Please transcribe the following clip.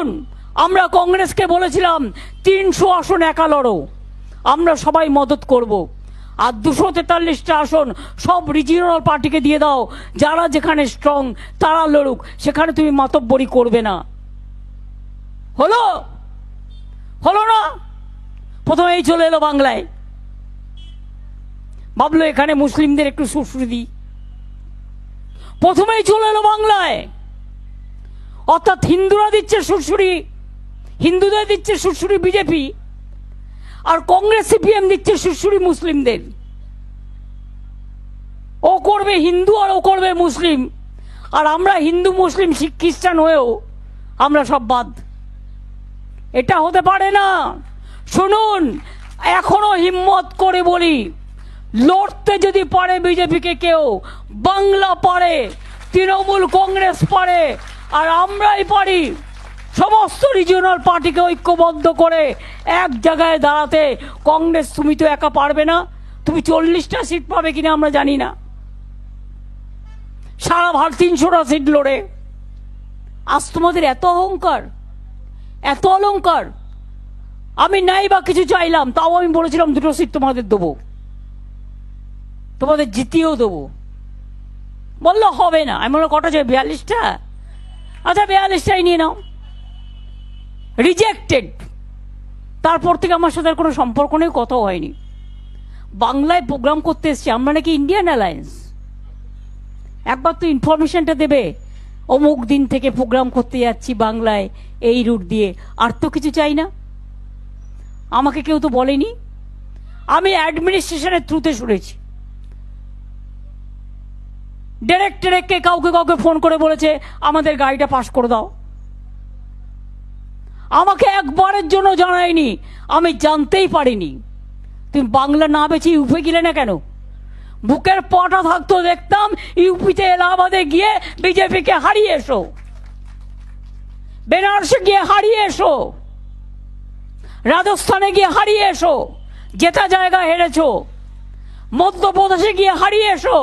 শুনুন, আমরা কংগ্রেসকে বলেছিলাম 300 আসন একা লড়ো, আমরা সবাই মদত করব। আর 243টা আসন সব রিজিওনাল পার্টিকে দিয়ে দাও, যারা যেখানে স্ট্রং তারা লড়ুক, সেখানে তুমি মাতব্বরি করবে না। হলো হলো না? প্রথমেই চলে এলো বাংলায়, ভাবলো এখানে মুসলিমদের একটু সুশ্রী দিই, প্রথমেই চলে এলো বাংলায়। অর্থাৎ হিন্দুরা দিচ্ছে সুশ্রী, হিন্দুদের দিচ্ছে সুশ্রী বিজেপি, আর কংগ্রেস সিপিএম দিচ্ছে সুশ্রী মুসলিমদের। ও করবে হিন্দু আর ও করবে মুসলিম, আর আমরা হিন্দু মুসলিম শিখ খ্রিস্টান হয়েও আমরা সব বাদ। এটা হতে পারে না। শুনুন, এখনো হিম্মত করে বলি, লড়তে যদি পারে বিজেপিকে কেউ, বাংলা পারে, তৃণমূল কংগ্রেস পারে, আর আমরাই পারি সমস্ত রিজিওনাল পার্টিকে ঐক্যবদ্ধ করে এক জায়গায় দাঁড়াতে। কংগ্রেস তুমি তো একা পারবে না, তুমি 40টা সিট পাবে কিনা আমরা জানি না, সারা ভারত 300টা সিট লড়ে। আজ তোমাদের এত অহংকার, এত অলংকার। আমি নাই বা কিছু চাইলাম, তাও আমি বলেছিলাম 2টো সিট তোমাদের দেবো, তোমাদের জিতিয়েও দেবো। বললো হবে না। আমি বললাম কটা চাই? 42টা। আচ্ছা 42টাই নিয়ে নাও। রিজেক্টেড। তারপর থেকে আমার সাথে আর কোনো সম্পর্ক নেই, কথাও হয়নি। বাংলায় প্রোগ্রাম করতে এসছি, আমরা নাকি ইন্ডিয়ান অ্যালায়েন্স। একবার তো ইনফরমেশনটা দেবে, অমুক দিন থেকে প্রোগ্রাম করতে যাচ্ছি বাংলায় এই রুট দিয়ে, আর তো কিছু চাই না। আমাকে কেউ তো বলেনি, আমি অ্যাডমিনিস্ট্রেশনের থ্রুতে শুনেছি। ডিরেক্টরকে কাউকে কাউকে ফোন করে বলেছে আমাদের গাড়িটা পাস করে দাও। আমাকে একবারের জন্য জানায়নি, আমি জানতেই পারিনি। তুমি বাংলা না বেছে ইউপি গেলে না কেন? বুকের পাটা থাকতো দেখতাম ইউপিতে এলাহাবাদে গিয়ে বিজেপিকে হারিয়ে এসো, বেনারসে গিয়ে হারিয়ে এসো, রাজস্থানে গিয়ে হারিয়ে এসো, জেতা জায়গা হেরেছো, মধ্যপ্রদেশে গিয়ে হারিয়ে এসো।